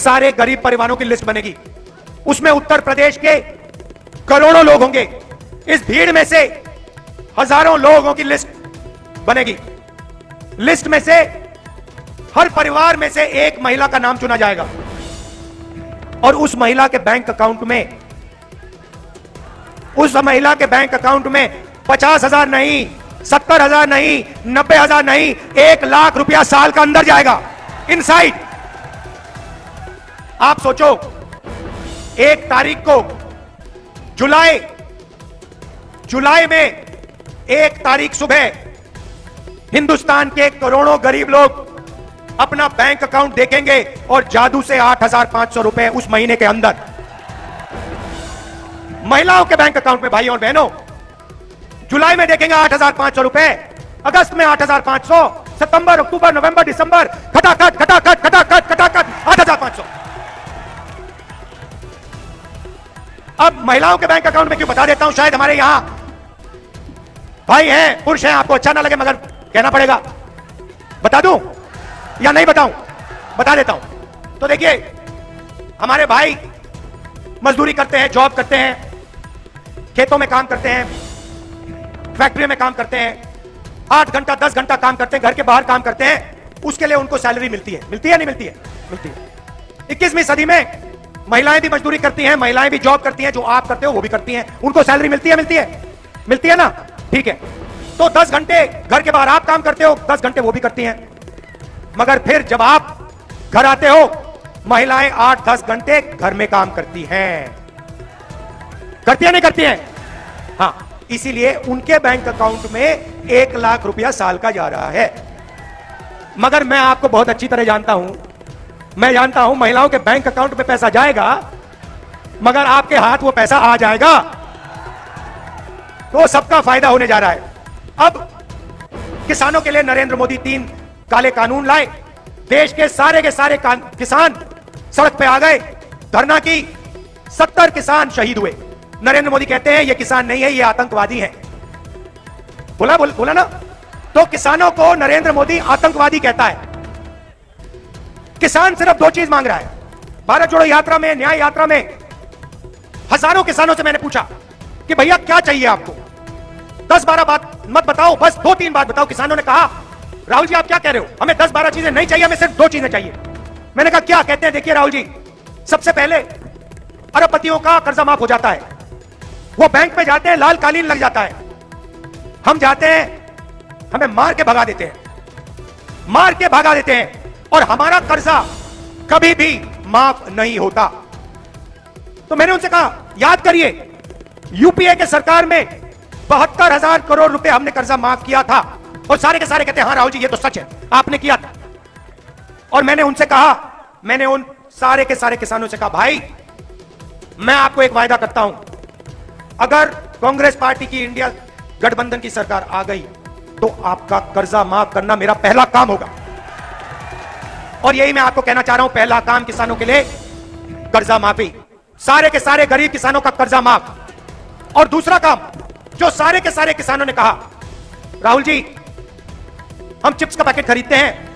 सारे गरीब परिवारों की लिस्ट बनेगी। उसमें उत्तर प्रदेश के करोड़ों लोग होंगे। इस भीड़ में से हजारों लोगों की लिस्ट बनेगी। लिस्ट में से हर परिवार में से एक महिला का नाम चुना जाएगा और उस महिला के बैंक अकाउंट में 50,000 नहीं, 70,000 नहीं, 90,000 नहीं, 1,00,000 रुपया साल का अंदर जाएगा, इनसाइड। आप सोचो, 1 तारीख को जुलाई में 1 तारीख सुबह हिंदुस्तान के करोड़ों गरीब लोग अपना बैंक अकाउंट देखेंगे और जादू से 8,500 रुपए उस महीने के अंदर महिलाओं के बैंक अकाउंट में, भाइयों और बहनों, जुलाई में देखेंगे 8,500 रुपए, अगस्त में 8,500, सितंबर, अक्टूबर, नवंबर, दिसंबर, खटाखट 8,500। अब महिलाओं के बैंक अकाउंट में क्यों बता देता हूं, शायद हमारे यहां भाई हैं, पुरुष हैं, आपको अच्छा ना लगे, मगर कहना पड़ेगा। बता दूं या नहीं बताऊं? बता देता हूं। तो देखिए, हमारे भाई मजदूरी करते हैं, जॉब करते हैं, खेतों में काम करते हैं, फैक्ट्री में काम करते हैं, 8 घंटा 10 घंटा काम करते हैं, घर के बाहर काम करते हैं, उसके लिए उनको सैलरी मिलती है। मिलती है नहीं मिलती है? मिलती है। 21वीं सदी में महिलाएं भी मजदूरी करती हैं, महिलाएं भी जॉब करती हैं, जो आप करते हो वो भी करती हैं, उनको सैलरी मिलती है? मिलती है ना? ठीक है। तो 10 घंटे घर के बाहर आप काम करते हो, 10 घंटे वो भी करती हैं, मगर फिर जब आप घर आते हो, महिलाएं 8-10 घंटे घर में काम करती हैं। करती है नहीं करती हैं? हाँ, इसीलिए उनके बैंक अकाउंट में 1,00,000 रुपया साल का जा रहा है। मगर मैं आपको बहुत अच्छी तरह जानता हूं, मैं जानता हूं महिलाओं के बैंक अकाउंट में पैसा जाएगा, मगर आपके हाथ वो पैसा आ जाएगा, तो सबका फायदा होने जा रहा है। अब किसानों के लिए नरेंद्र मोदी 3 काले कानून लाए, देश के सारे किसान सड़क पे आ गए, धरना की, 70 किसान शहीद हुए। नरेंद्र मोदी कहते हैं ये किसान नहीं है, ये आतंकवादी हैं। बोला ना? तो किसानों को नरेंद्र मोदी आतंकवादी कहता है। किसान सिर्फ 2 चीज मांग रहा है। भारत जोड़ो यात्रा में, न्याय यात्रा में हजारों किसानों से मैंने पूछा कि भैया क्या चाहिए आपको? 10-12 बात मत बताओ, बस 2-3 बात बताओ। किसानों ने कहा, राहुल जी आप क्या कह रहे हो, हमें 10-12 चीजें नहीं चाहिए, हमें सिर्फ 2 चीजें चाहिए। मैंने कहा क्या? कहते हैं देखिए राहुल जी, सबसे पहले अरबपतियों का कर्जा माफ हो जाता है, वो बैंक में जाते हैं, लाल कालीन लग जाता है, हम जाते हैं, हमें मार के भगा देते हैं, और हमारा कर्जा कभी भी माफ नहीं होता। तो मैंने उनसे कहा, याद करिए, यूपीए के सरकार में 72,000 करोड़ रुपए हमने कर्जा माफ किया था, और सारे के सारे कहते हैं हाँ राहुल जी ये तो सच है, आपने किया था। और मैंने उनसे कहा, मैंने उन सारे के सारे किसानों से कहा, भाई मैं आपको एक वायदा करता हूं, अगर कांग्रेस पार्टी की इंडिया गठबंधन की सरकार आ गई तो आपका कर्जा माफ करना मेरा पहला काम होगा। और यही मैं आपको कहना चाह रहा हूं, पहला काम किसानों के लिए कर्जा माफी, सारे के सारे गरीब किसानों का कर्जा माफ। और दूसरा काम, जो सारे के सारे किसानों ने कहा, राहुल जी हम चिप्स का पैकेट खरीदते हैं,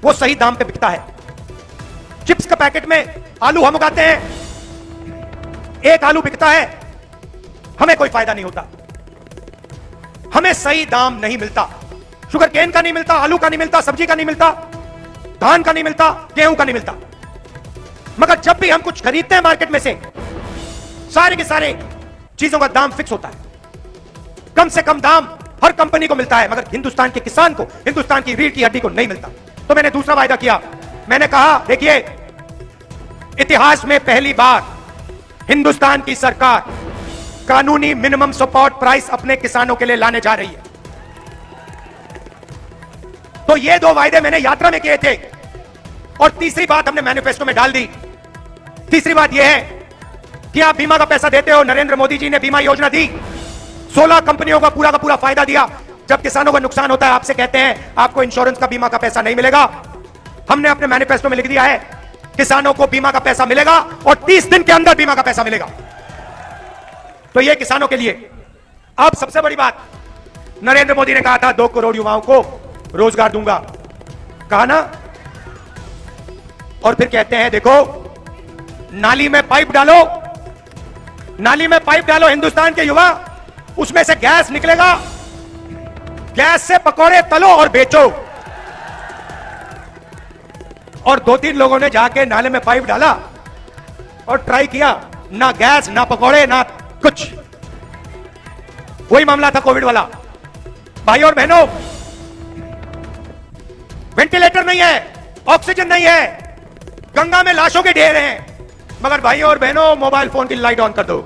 वो सही दाम पे बिकता है। चिप्स का पैकेट में आलू हम उगाते हैं, 1 आलू बिकता है, हमें कोई फायदा नहीं होता, हमें सही दाम नहीं मिलता, शुगर केन का नहीं मिलता, आलू का नहीं मिलता, सब्जी का नहीं मिलता, धान का नहीं मिलता, गेहूं का नहीं मिलता। मगर जब भी हम कुछ खरीदते हैं मार्केट में से, सारे के सारे चीजों का दाम फिक्स होता है, कम से कम दाम हर कंपनी को मिलता है, मगर हिंदुस्तान के किसान को, हिंदुस्तान की रीढ़ की हड्डी को नहीं मिलता। तो मैंने दूसरा वायदा किया, मैंने कहा देखिए, इतिहास में पहली बार हिंदुस्तान की सरकार कानूनी मिनिमम सपोर्ट प्राइस अपने किसानों के लिए लाने जा रही है। तो ये 2 वायदे मैंने यात्रा में किए थे। और तीसरी बात हमने मैनिफेस्टो में डाल दी। तीसरी बात यह है कि आप बीमा का पैसा देते हो, नरेंद्र मोदी जी ने बीमा योजना दी, 16 कंपनियों का पूरा फायदा दिया। जब किसानों को नुकसान होता है, आपसे कहते हैं आपको इंश्योरेंस का, बीमा का पैसा नहीं मिलेगा, हमने अपने मैनिफेस्टो में लिख दिया है किसानों को बीमा का पैसा मिलेगा और 30 दिन के अंदर बीमा का पैसा मिलेगा। तो यह किसानों के लिए। अब सबसे बड़ी बात, नरेंद्र मोदी ने कहा था 2 करोड़ युवाओं को रोजगार दूंगा, कहा ना, और फिर कहते हैं देखो नाली में पाइप डालो, नाली में पाइप डालो हिंदुस्तान के युवा, उसमें से गैस निकलेगा, गैस से पकौड़े तलो और बेचो। और 2-3 लोगों ने जाके नाले में पाइप डाला और ट्राई किया, ना गैस ना पकौड़े ना कुछ। वही मामला था कोविड वाला। भाई और बहनों, वेंटिलेटर नहीं है, ऑक्सीजन नहीं है, गंगा में लाशों के ढेर हैं, मगर भाई और बहनों मोबाइल फोन की लाइट ऑन कर दो,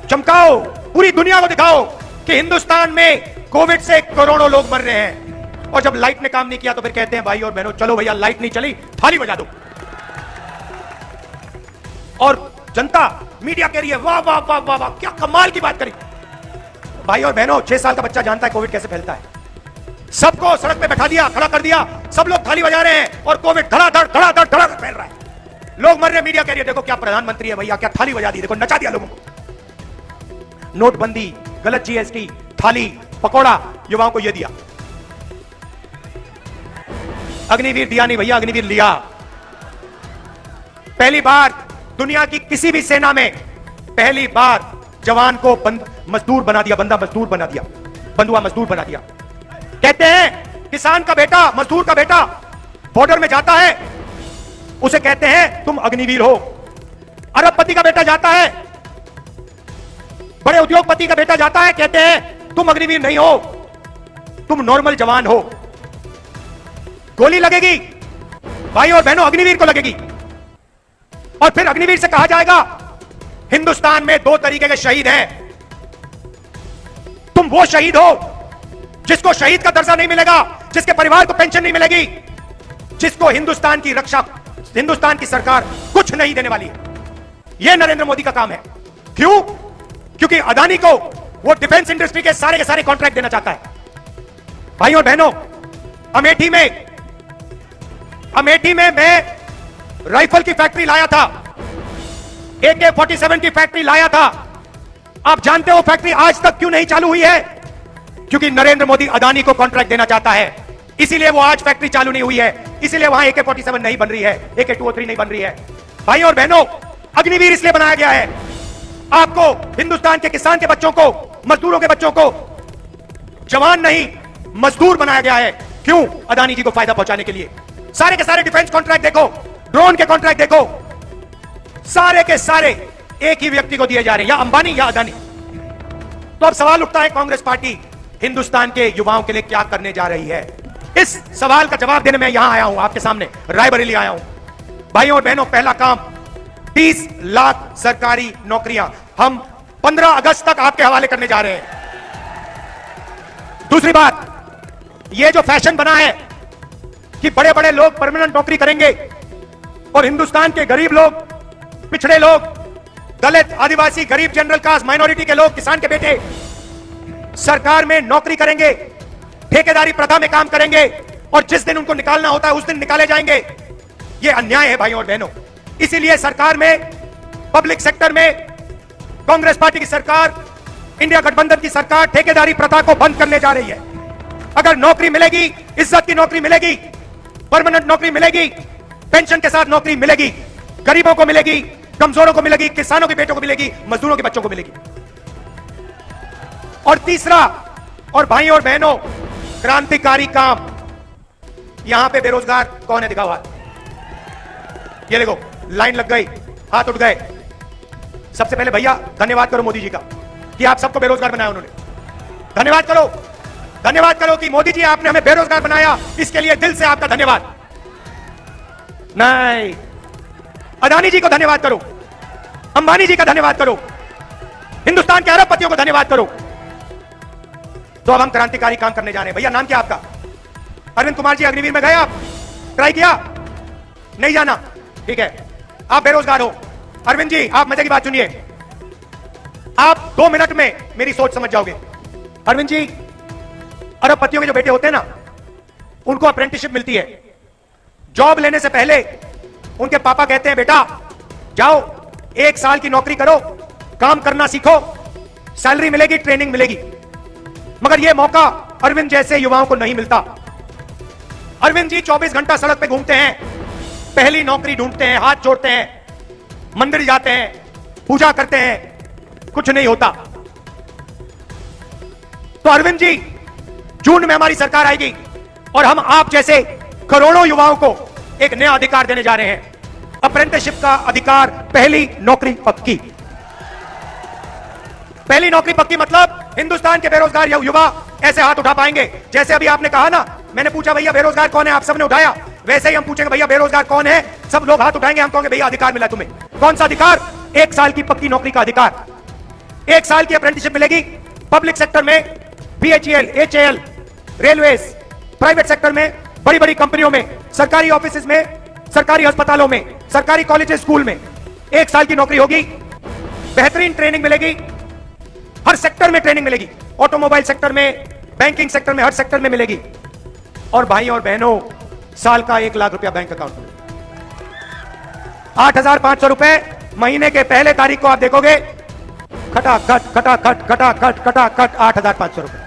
चमकाओ, पूरी दुनिया को दिखाओ कि हिंदुस्तान में कोविड से करोड़ों लोग मर रहे हैं। और जब लाइट ने काम नहीं किया तो फिर कहते हैं भाई और बहनों चलो भैया लाइट नहीं चली, थाली बजा दो। और जनता मीडिया कह रही है वाह वाह वाह वाह वाह, क्या कमाल की बात करी। भाई और बहनों 6 साल का बच्चा जानता है कोविड कैसे फैलता है। सबको सड़क पे बैठा दिया, खड़ा कर दिया, सब लोग थाली बजा रहे हैं और कोविड धड़ाधड़ धड़ाधड़ धड़ाधड़ फैल रहा है। लोग मर रहे, मीडिया कह रही है देखो क्या प्रधानमंत्री है भैया, क्या थाली बजा दी, देखो नचा दिया लोगों को। नोटबंदी, गलत जीएसटी, थाली, पकौड़ा, युवाओं को यह दिया। अग्निवीर दिया नहीं भैया, अग्निवीर लिया। पहली बार दुनिया की किसी भी सेना में पहली बार जवान को मजदूर बना दिया, बंदा मजदूर बना दिया, बंधुआ मजदूर बना दिया। कहते हैं किसान का बेटा, मजदूर का बेटा बॉर्डर में जाता है, उसे कहते हैं तुम अग्निवीर हो। अरबपति का बेटा जाता है, बड़े उद्योगपति का बेटा जाता है, कहते हैं तुम अग्निवीर नहीं हो, तुम नॉर्मल जवान हो। गोली लगेगी भाई और बहनों, अग्निवीर को लगेगी। और फिर अग्निवीर से कहा जाएगा हिंदुस्तान में 2 तरीके के शहीद हैं, तुम वो शहीद हो जिसको शहीद का दर्जा नहीं मिलेगा, जिसके परिवार को पेंशन नहीं मिलेगी, जिसको हिंदुस्तान की रक्षा, हिंदुस्तान की सरकार कुछ नहीं देने वाली है। यह नरेंद्र मोदी का काम है। क्यों? क्योंकि अदानी को वो डिफेंस इंडस्ट्री के सारे कॉन्ट्रैक्ट देना चाहता है। भाई और बहनों, अमेठी में मैं राइफल की फैक्ट्री लाया था, AK-47 की फैक्ट्री लाया था। आप जानते हो फैक्ट्री आज तक क्यों नहीं चालू हुई है? क्योंकि नरेंद्र मोदी अदानी को कॉन्ट्रैक्ट देना चाहता है, इसीलिए वो आज फैक्ट्री चालू नहीं हुई है, इसीलिए वहां AK-47 नहीं बन रही है, AK-203 नहीं बन रही है। भाई और बहनों, अग्निवीर इसलिए बनाया गया है, आपको हिंदुस्तान के किसान के बच्चों को, मजदूरों के बच्चों को जवान नहीं मजदूर बनाया गया है। क्यों? अदानी जी को फायदा पहुंचाने के लिए। सारे के सारे डिफेंस कॉन्ट्रैक्ट देखो, ड्रोन के कॉन्ट्रैक्ट देखो, सारे के सारे एक ही व्यक्ति को दिए जा रहे हैं, या अंबानी या अदानी। तो अब सवाल उठता है कांग्रेस पार्टी हिंदुस्तान के युवाओं के लिए क्या करने जा रही है? इस सवाल का जवाब देने में यहां आया हूं, आपके सामने रायबरेली आया हूं। भाइयों और बहनों, पहला काम 30 लाख सरकारी नौकरियां हम 15 अगस्त तक आपके हवाले करने जा रहे हैं। दूसरी बात, यह जो फैशन बना है कि बड़े बड़े लोग परमानेंट नौकरी करेंगे और हिंदुस्तान के गरीब लोग, पिछड़े लोग, दलित, आदिवासी, गरीब, जनरल कास्ट, माइनॉरिटी के लोग, किसान के बेटे सरकार में नौकरी करेंगे, ठेकेदारी प्रथा में काम करेंगे और जिस दिन उनको निकालना होता है उस दिन निकाले जाएंगे। यह अन्याय है भाइयों और बहनों। इसीलिए सरकार में, पब्लिक सेक्टर में कांग्रेस पार्टी की सरकार, इंडिया गठबंधन की सरकार ठेकेदारी प्रथा को बंद करने जा रही है। अगर नौकरी मिलेगी, इज्जत की नौकरी मिलेगी, परमानेंट नौकरी मिलेगी, पेंशन के साथ नौकरी मिलेगी, गरीबों को मिलेगी, कमजोरों को मिलेगी, किसानों के बेटों को मिलेगी, मजदूरों के बच्चों को मिलेगी। और तीसरा, और भाइयों और बहनों, क्रांतिकारी काम, यहां पे बेरोजगार कौन है? दिखाओ हाथ। ये देखो, लाइन लग गई, हाथ उठ गए। सबसे पहले भैया धन्यवाद करो मोदी जी का कि आप सबको बेरोजगार बनाया उन्होंने। धन्यवाद करो, धन्यवाद करो कि मोदी जी आपने हमें बेरोजगार बनाया, इसके लिए दिल से आपका धन्यवाद। नहीं, अदानी जी को धन्यवाद करो, अंबानी जी का धन्यवाद करो, हिंदुस्तान के अरबपतियों को धन्यवाद करो। तो अब हम क्रांतिकारी काम करने जा रहे हैं। भैया नाम क्या आपका? अरविंद कुमार जी, अग्निवीर में गए आप? ट्राई किया? नहीं जाना? ठीक है, आप बेरोजगार हो। अरविंद जी, आप मजे की बात सुनिए, आप 2 मिनट में मेरी सोच समझ जाओगे। अरविंद जी, अरबपतियों के जो बेटे होते हैं ना, उनको अप्रेंटिसशिप मिलती है। जॉब लेने से पहले उनके पापा कहते हैं बेटा जाओ 1 साल की नौकरी करो, काम करना सीखो, सैलरी मिलेगी, ट्रेनिंग मिलेगी। मगर यह मौका अरविंद जैसे युवाओं को नहीं मिलता। अरविंद जी 24 घंटा सड़क पे घूमते हैं, पहली नौकरी ढूंढते हैं, हाथ जोड़ते हैं, मंदिर जाते हैं, पूजा करते हैं, कुछ नहीं होता। तो अरविंद जी, जून में हमारी सरकार आएगी और हम आप जैसे करोड़ों युवाओं को एक नया अधिकार देने जा रहे हैं, अप्रेंटिसशिप का अधिकार, पहली नौकरी पक्की। पहली नौकरी पक्की मतलब हिंदुस्तान के बेरोजगार युवा ऐसे हाथ उठा पाएंगे जैसे अभी आपने कहा ना, मैंने पूछा भैया बेरोजगार कौन है, आप सबने उठाया, वैसे ही हम पूछेंगे भैया बेरोजगार कौन है, सब लोग हाथ उठाएंगे, हम कहेंगे भैया अधिकार मिला तुम्हें। कौन सा अधिकार? 1 साल की पक्की नौकरी का अधिकार, 1 साल की अप्रेंटिसशिप मिलेगी पब्लिक सेक्टर में, BHEL, HAL, railways, private sector में, बड़ी बड़ी कंपनियों में, सरकारी ऑफिस में, सरकारी अस्पतालों में, सरकारी कॉलेज स्कूल में 1 साल की नौकरी होगी। बेहतरीन ट्रेनिंग मिलेगी, हर सेक्टर में ट्रेनिंग मिलेगी, ऑटोमोबाइल सेक्टर में, बैंकिंग सेक्टर में, हर सेक्टर में मिलेगी। और भाई और बहनों, साल का 1 लाख रुपया बैंक अकाउंट में, 8,500 रुपए महीने के पहले तारीख को आप देखोगे, खटाखट खटाखट खटाखट खटाखट 8,500 रुपए।